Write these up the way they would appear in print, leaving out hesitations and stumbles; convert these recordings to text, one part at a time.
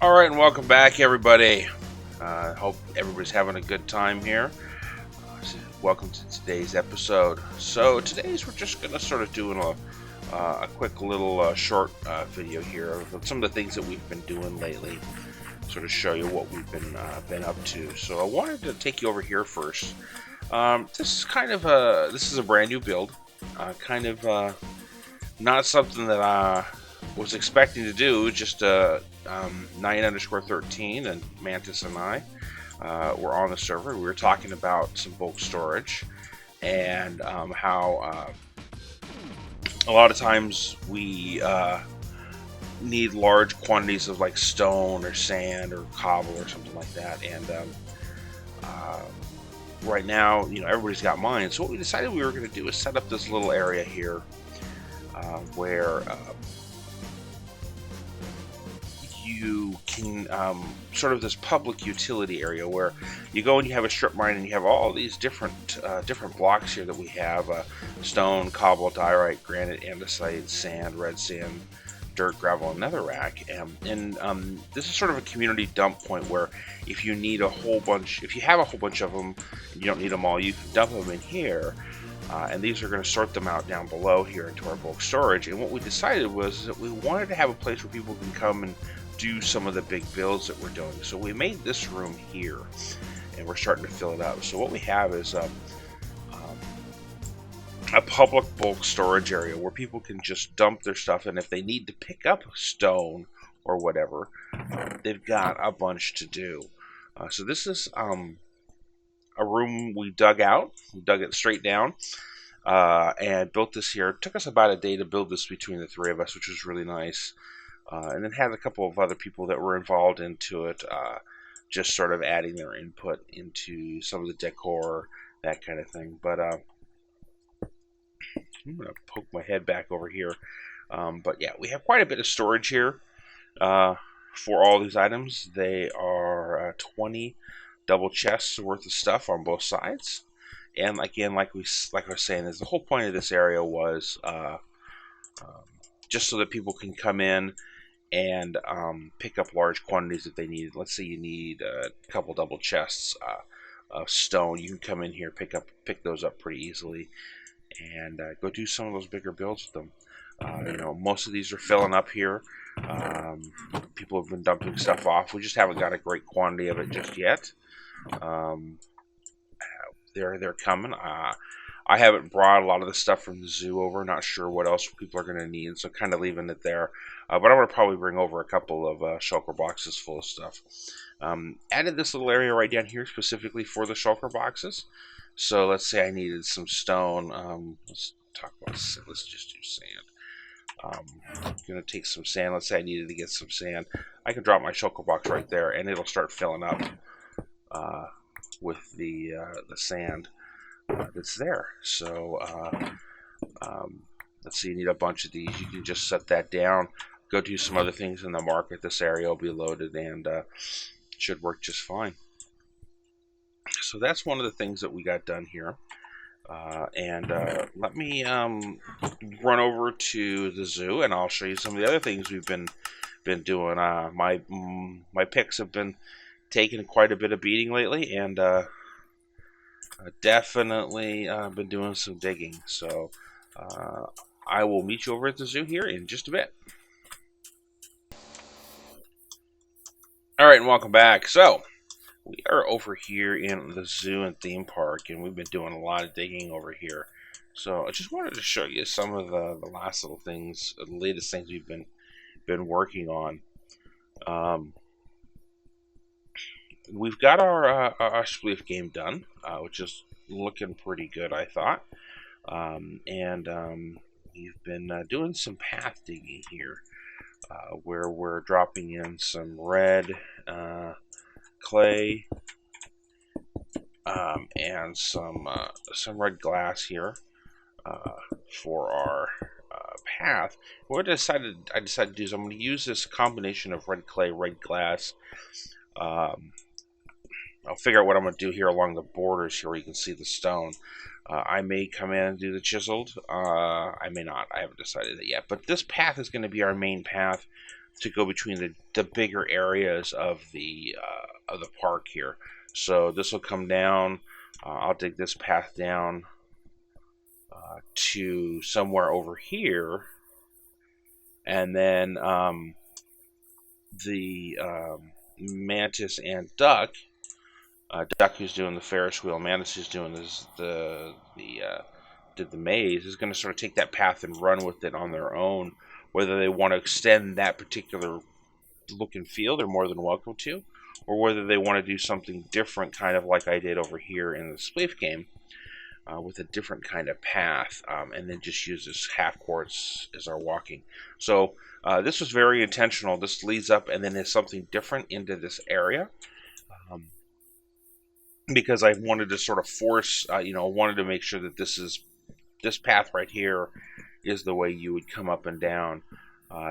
All right, and welcome back, everybody. Hope everybody's having a good time here. Welcome to today's episode. So today's we're just gonna sort of doing a quick little short video here of some of the things that we've been doing lately. Sort of show you what we've been up to. So I wanted to take you over here first. This is a brand new build. Not something that I was expecting to do. Just 9_13 and Mantis and I were on the server. We were talking about some bulk storage and how a lot of times we need large quantities of like stone or sand or cobble or something like that. And uh, right now, everybody's got mines. So what we decided we were going to do is set up this little area here where you can sort of this public utility area where you go and you have a strip mine and you have all these different blocks here that we have: stone, cobble, diorite, granite, andesite, sand, red sand, dirt, gravel, and netherrack. And this is sort of a community dump point where if you need if you have a whole bunch of them, and you don't need them all, you can dump them in here. And these are going to sort them out down below here into our bulk storage. And what we decided was that we wanted to have a place where people can come and do some of the big builds that we're doing. So we made this room here, and we're starting to fill it up. So what we have is a public bulk storage area where people can just dump their stuff, and if they need to pick up stone or whatever, they've got a bunch to do. So this is a room we dug out. We dug it straight down and built this here. It took us about a day to build this between the three of us, which was really nice. And then had a couple of other people that were involved into it, just sort of adding their input into some of the decor, that kind of thing. But I'm going to poke my head back over here. But yeah, we have quite a bit of storage here for all these items. They are 20 double chests worth of stuff on both sides. And again, like I was saying, is the whole point of this area was just so that people can come in and pick up large quantities if they need. Let's say you need a couple double chests of stone. You can come in here, pick those up pretty easily, and go do some of those bigger builds with them. Most of these are filling up here. People have been dumping stuff off. We just haven't got a great quantity of it just yet. They're coming. I haven't brought a lot of the stuff from the zoo over. Not sure what else people are going to need, so kind of leaving it there. But I'm going to probably bring over a couple of shulker boxes full of stuff. Added this little area right down here specifically for the shulker boxes. So let's say I needed some stone. Let's talk about sand. Let's just do sand. I'm going to take some sand. Let's say I needed to get some sand. I can drop my shulker box right there, and it'll start filling up with the sand that's there. So let's see, you need a bunch of these. You can just set that down, go do some other things in the market. This area will be loaded and should work just fine. So that's one of the things that we got done here. Let me run over to the zoo, and I'll show you some of the other things we've been doing. My picks have been taking quite a bit of beating lately, and definitely been doing some digging. So I will meet you over at the zoo here in just a bit. All right, and welcome back. So we are over here in the zoo and theme park, and we've been doing a lot of digging over here. So I just wanted to show you some of the last little things, the latest things we've been working on. We've got our spleef game done, which is looking pretty good, I thought. We've been doing some path digging here, where we're dropping in some red clay and some red glass here for our path. What I decided to do is I'm going to use this combination of red clay, red glass. I'll figure out what I'm going to do here along the borders here where you can see the stone. I may come in and do the chiseled. I may not. I haven't decided it yet. But this path is going to be our main path to go between the bigger areas of the park here. So this will come down. I'll dig this path down to somewhere over here, and then the mantis and duck. Duck, who's doing the Ferris wheel, mantis, who's doing did the maze, is going to sort of take that path and run with it on their own. Whether they want to extend that particular look and feel, they're more than welcome to, or whether they want to do something different, kind of like I did over here in the Spleef game, with a different kind of path, and then just use this half quartz as our walking. So this was very intentional. This leads up and then is something different into this area. Because I wanted to sort of force, wanted to make sure that this path right here is the way you would come up and down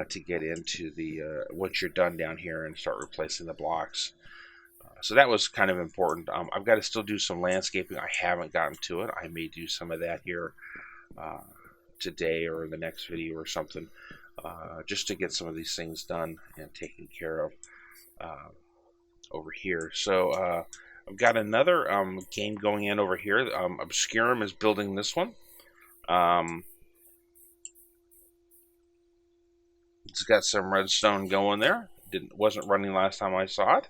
to get into the once you're done down here and start replacing the blocks. So that was kind of important. I've got to still do some landscaping. I haven't gotten to it. I may do some of that here today or in the next video or something, just to get some of these things done and taken care of over here. So I've got another game going in over here. Obscurum is building this one. It's got some redstone going there. Wasn't running last time I saw it.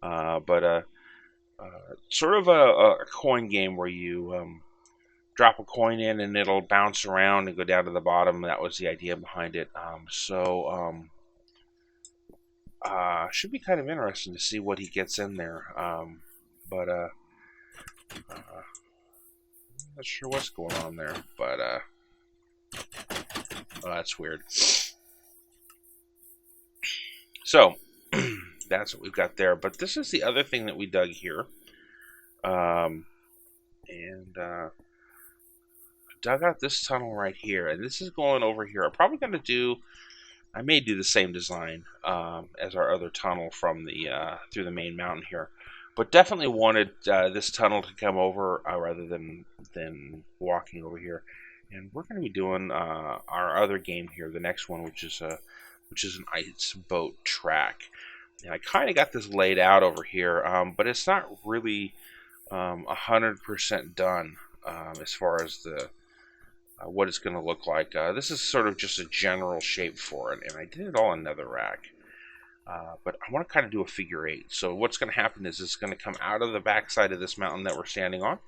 But sort of a coin game where you drop a coin in and it'll bounce around and go down to the bottom. That was the idea behind it. Should be kind of interesting to see what he gets in there. But I'm not sure what's going on there. But that's weird. So that's what we've got there. But this is the other thing that we dug here. Dug out this tunnel right here. And this is going over here. I'm probably going to do... I may do the same design as our other tunnel from the through the main mountain here. But definitely wanted this tunnel to come over rather than walking over here. And we're going to be doing our other game here, the next one, which is an ice boat track. And I kind of got this laid out over here, but it's not really 100% done as far as the what it's going to look like. This is sort of just a general shape for it, and I did it all in netherrack. But I want to kind of do a figure eight. So what's going to happen is it's going to come out of the backside of this mountain that we're standing on.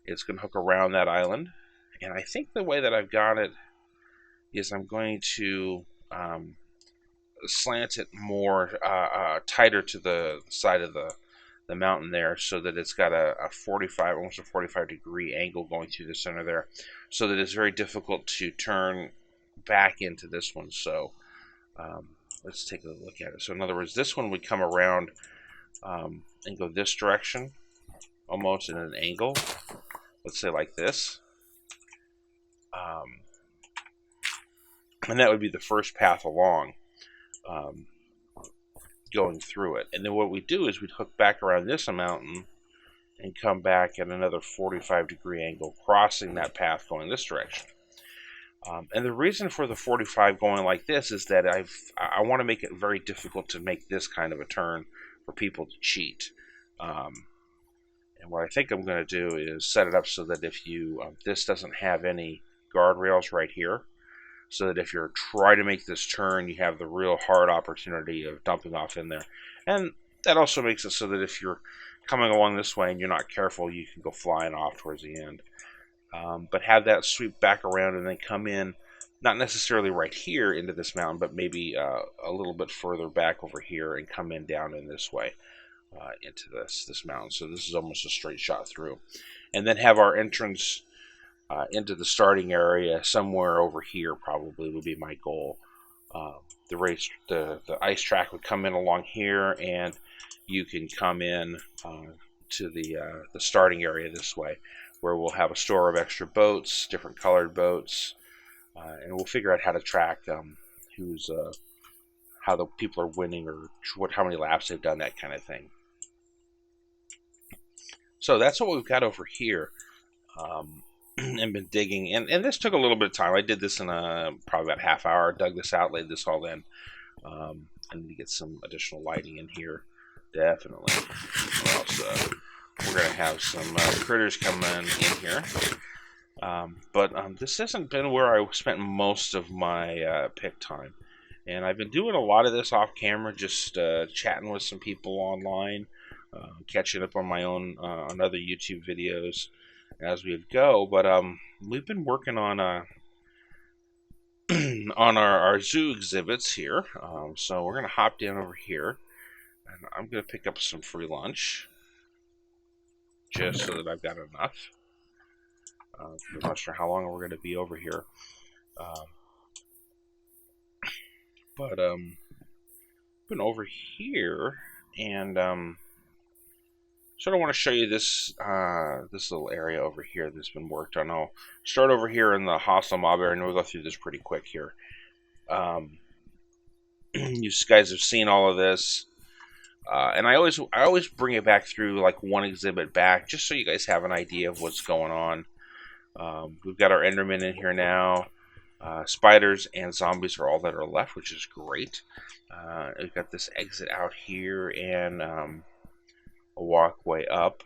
It's going to hook around that island. And I think the way that I've got it is I'm going to slant it more tighter to the side of the mountain there, so that it's got almost a 45 degree angle going through the center there, so that it's very difficult to turn back into this one. So let's take a look at it. So in other words, this one would come around and go this direction, almost in an angle. Let's say like this. And that would be the first path along, going through it. And then what we do is we'd hook back around this mountain and come back at another 45 degree angle, crossing that path going this direction. And the reason for the 45 going like this is that I want to make it very difficult to make this kind of a turn for people to cheat. And what I think I'm going to do is set it up so that if you this doesn't have any guardrails right here, so that if you're trying to make this turn, you have the real hard opportunity of dumping off in there. And that also makes it so that if you're coming along this way and you're not careful, you can go flying off towards the end. But have that sweep back around and then come in, not necessarily right here into this mountain, but maybe a little bit further back over here and come in down in this way into this mountain. So this is almost a straight shot through. And then have our entrance into the starting area somewhere over here probably would be my goal. The ice track would come in along here, and you can come in to the starting area this way, where we'll have a store of extra boats, different colored boats, and we'll figure out how to track how the people are winning, or how many laps they've done, that kind of thing. So that's what we've got over here. And been digging, and this took a little bit of time. I did this in probably about half hour, dug this out, laid this all in. I need to get some additional lighting in here, definitely. Or else we're going to have some critters coming in here. But this hasn't been where I spent most of my pick time. And I've been doing a lot of this off camera, just chatting with some people online, catching up on my own on other YouTube videos as we go. But we've been working on on our zoo exhibits here. So we're gonna hop down over here, and I'm gonna pick up some free lunch, just so that I've got enough. I'm not sure how long we're gonna be over here, but been over here and sort of want to show you this this little area over here that's been worked on. I'll start over here in the hostile mob area, and we'll go through this pretty quick here. You guys have seen all of this, and I always bring it back through like one exhibit back, just so you guys have an idea of what's going on. We've got our Endermen in here now. Spiders and zombies are all that are left, which is great. We've got this exit out here and a walkway up.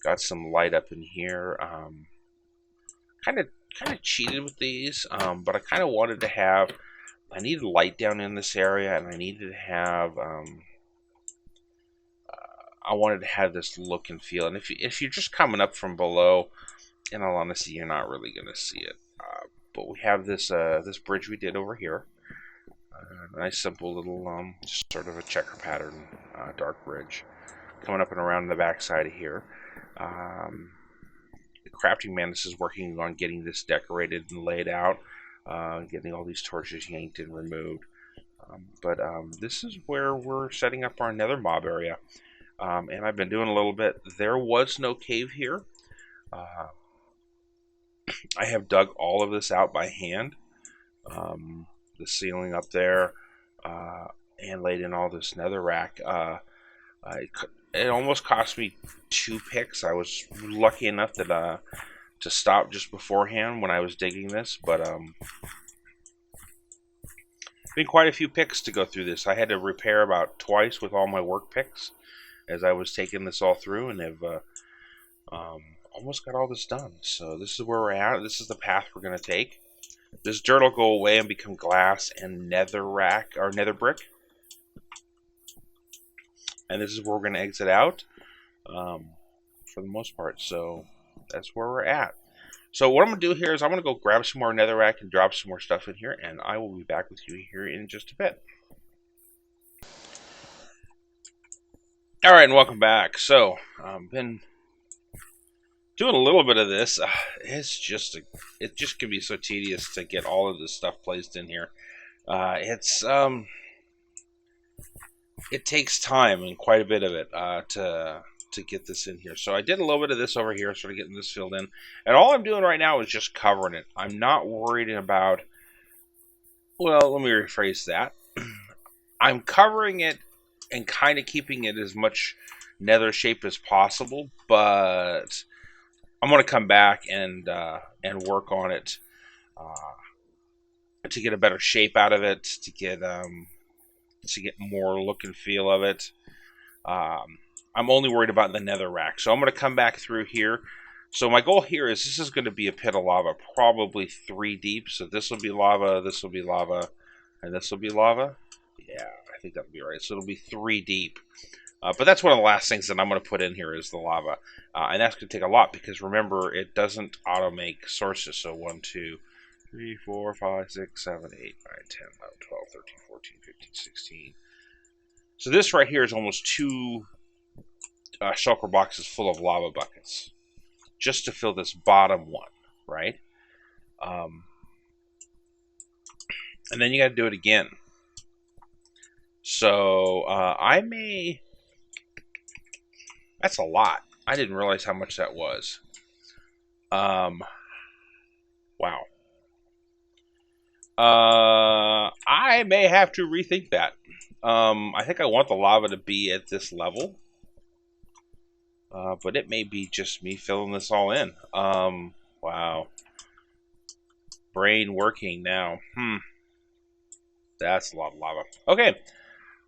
Got some light up in here. Kind of cheated with these, but I kind of wanted to have. I needed light down in this area, and I needed to have. I wanted to have this look and feel. And if you're just coming up from below, in all honesty, you're not really going to see it. But we have this this bridge we did over here. A nice simple little just sort of a checker pattern dark bridge coming up and around the back side of here. The crafting mantis is working on getting this decorated and laid out, getting all these torches yanked and removed. But this is where we're setting up our nether mob area, and I've been doing a little bit. There was no cave here. I have dug all of this out by hand. The ceiling up there, and laid in all this netherrack. It almost cost me 2 picks. I was lucky enough that to stop just beforehand when I was digging this, but been quite a few picks to go through this. I had to repair about twice with all my work picks as I was taking this all through, and have almost got all this done. So this is where we're at. This is the path we're going to take. This dirt will go away and become glass and netherrack, or nether brick. And this is where we're going to exit out for the most part. So that's where we're at. So what I'm going to do here is I'm going to go grab some more netherrack and drop some more stuff in here. And I will be back with you here in just a bit. Alright, and welcome back. So, been doing a little bit of this. It just can be so tedious to get all of this stuff placed in here. It takes time and quite a bit of it to get this in here. So I did a little bit of this over here, sort of getting this filled in. And all I'm doing right now is just covering it. I'm not worried about. Well, let me rephrase that. I'm covering it and kind of keeping it as much nether shape as possible, but I'm going to come back and work on it to get a better shape out of it, to get more look and feel of it. I'm only worried about the netherrack, so I'm going to come back through here. So my goal here is this is going to be a pit of lava, probably 3 deep. So this will be lava, this will be lava, and this will be lava. Yeah, I think that'll be right. So it'll be 3 deep. But that's one of the last things that I'm going to put in here is the lava. And that's going to take a lot because, remember, it doesn't auto-make sources. So 1, 2, 3, 4, 5, 6, 7, 8, 9, 10, 11, 12, 13, 14, 15, 16. So this right here is almost 2 shulker boxes full of lava buckets. Just to fill this bottom one, right? And then you got to do it again. So I may... That's a lot. I didn't realize how much that was. Wow. I may have to rethink that. I think I want the lava to be at this level. But it may be just me filling this all in. Wow. Brain working now. That's a lot of lava. Okay,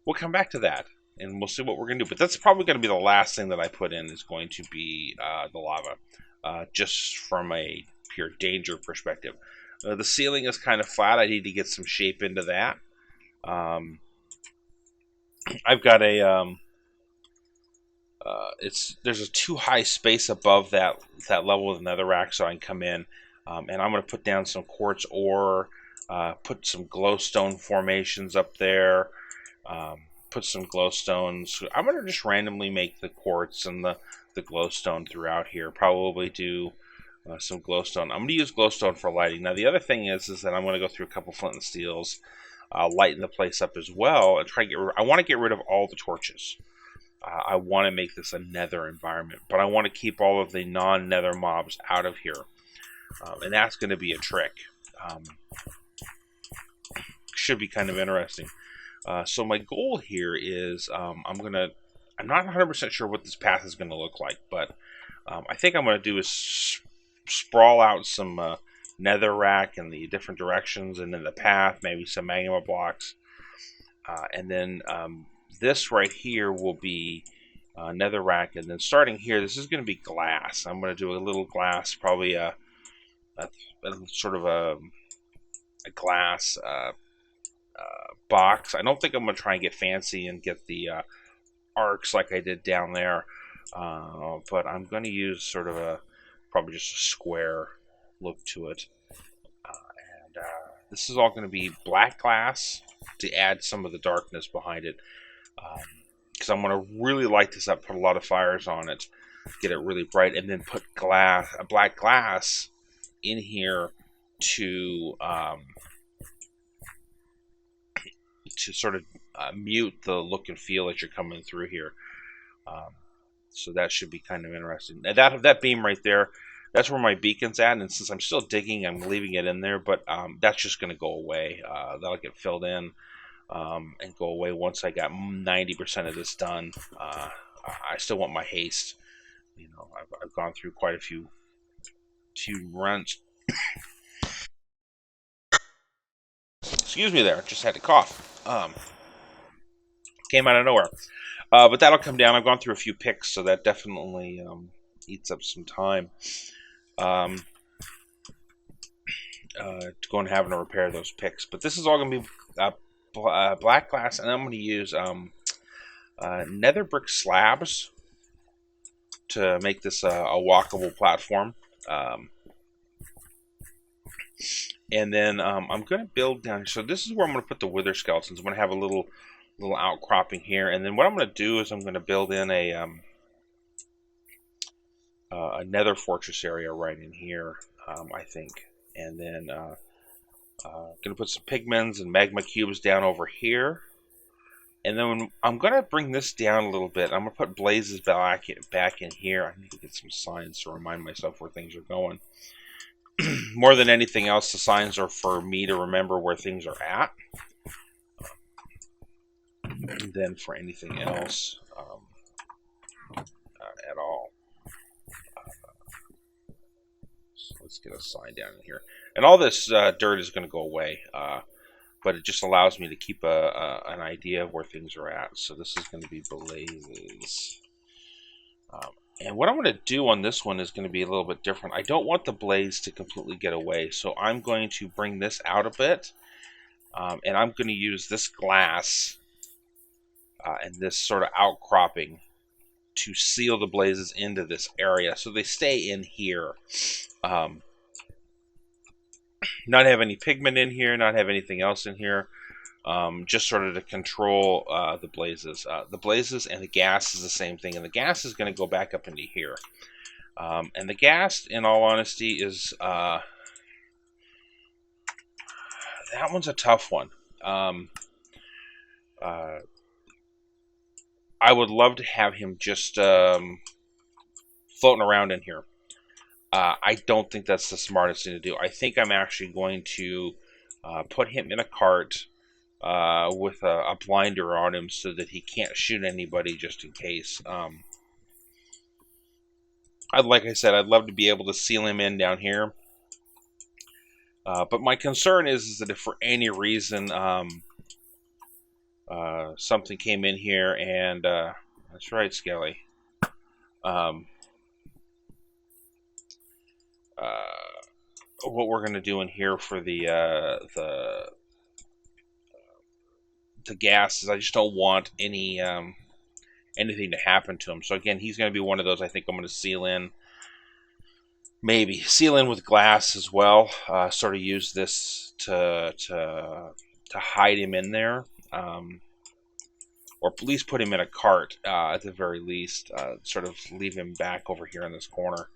we'll come back to that, and we'll see what we're going to do. But that's probably going to be the last thing that I put in is going to be the lava, just from a pure danger perspective. The ceiling is kind of flat. I need to get some shape into that. Um, I've got a there's a too high space above that level of the netherrack, so I can come in, and I'm going to put down some quartz ore, put some glowstone formations up there, put some glowstones. I'm going to just randomly make the quartz and the glowstone throughout here. Probably do some glowstone. I'm going to use glowstone for lighting. Now the other thing is that I'm going to go through a couple flint and steels, lighten the place up as well, and try to I want to get rid of all the torches. I want to make this a nether environment, but I want to keep all of the non-nether mobs out of here, and that's going to be a trick. Should be kind of interesting. So my goal here is I'm not 100% sure what this path is going to look like, but I think I'm going to do is sprawl out some netherrack in the different directions, and then the path, maybe some magma blocks, and then this right here will be netherrack, and then starting here, this is going to be glass. I'm going to do a little glass, probably a sort of a glass box. I don't think I'm going to try and get fancy and get the arcs like I did down there, but I'm going to use sort of probably just a square look to it. And this is all going to be black glass to add some of the darkness behind it. Because I'm going to really light this up, put a lot of fires on it, get it really bright, and then put black glass in here to sort of mute the look and feel as you're coming through here. So that should be kind of interesting. Now that beam right there, that's where my beacon's at, and since I'm still digging, I'm leaving it in there, but that's just going to go away. That'll get filled in. And go away once I got 90% of this done. I still want my haste. You know, I've gone through quite a few runs. Excuse me there, just had to cough. Came out of nowhere. But that'll come down. I've gone through a few picks, so that definitely eats up some time. To go and having to repair those picks. But this is all going to be black glass, and I'm going to use nether brick slabs to make this a walkable platform. And then I'm going to build down. So this is where I'm going to put the wither skeletons. I'm going to have a little outcropping here, and then what I'm going to do is I'm going to build in a nether fortress area right in here, I think, and then going to put some pigments and magma cubes down over here. And then I'm going to bring this down a little bit. I'm going to put blazes back in here. I need to get some signs to remind myself where things are going. More than anything else, the signs are for me to remember where things are at. And then for anything else at all. So let's get a sign down in here. And all this dirt is going to go away. But it just allows me to keep an idea of where things are at. So this is going to be blazes. And what I'm going to do on this one is going to be a little bit different. I don't want the blaze to completely get away. So I'm going to bring this out a bit. And I'm going to use this glass and this sort of outcropping to seal the blazes into this area. So they stay in here. Not have any pigment in here, not have anything else in here, just sort of to control the blazes. The blazes and the gas is the same thing, and the gas is going to go back up into here. And the gas, in all honesty, is that one's a tough one. I would love to have him just floating around in here. I don't think that's the smartest thing to do. I think I'm actually going to put him in a cart with a blinder on him so that he can't shoot anybody just in case. Like I said, I'd love to be able to seal him in down here. But my concern is that if for any reason something came in here, and that's right, Skelly. Um, what we're going to do in here for the gas is I just don't want anything to happen to him. So again, he's going to be one of those I think I'm going to seal in. Maybe seal in with glass as well. Sort of use this to hide him in there, or at least put him in a cart at the very least. Sort of leave him back over here in this corner.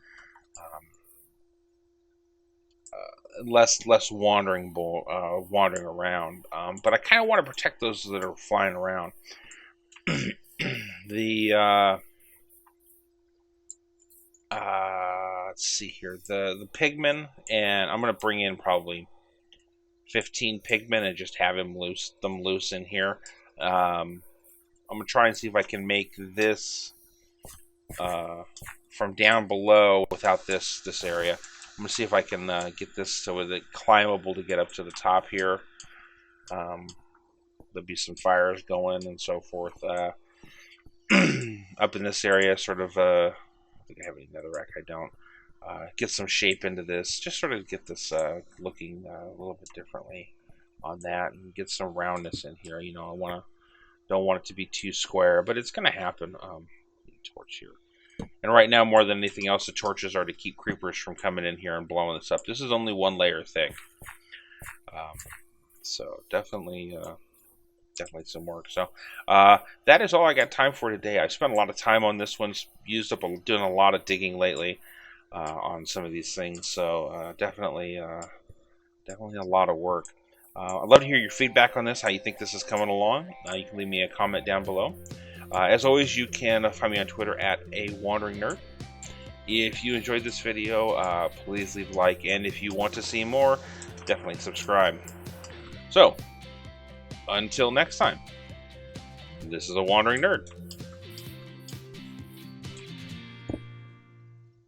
Less wandering around. But I kind of want to protect those that are flying around. Let's see here, the pigmen, and I'm gonna bring in probably 15 pigmen and just have them loose in here. I'm gonna try and see if I can make this from down below without this area. I'm gonna see if I can get this so it's climbable to get up to the top here. There'll be some fires going and so forth up in this area. Sort of. I think I have any netherrack. I don't. Get some shape into this. Just sort of get this looking a little bit differently on that, and get some roundness in here. You know, don't want it to be too square, but it's gonna happen. Torch here. And right now, more than anything else, the torches are to keep creepers from coming in here and blowing this up. This is only 1 layer thick. So definitely some work. So that is all I got time for today. I spent a lot of time on this one. Used up doing a lot of digging lately on some of these things. So definitely a lot of work. I'd love to hear your feedback on this, how you think this is coming along. You can leave me a comment down below. As always, you can find me on Twitter at @AWanderingNerd. If you enjoyed this video, please leave a like, and if you want to see more, definitely subscribe. So, until next time, this is a Wandering Nerd.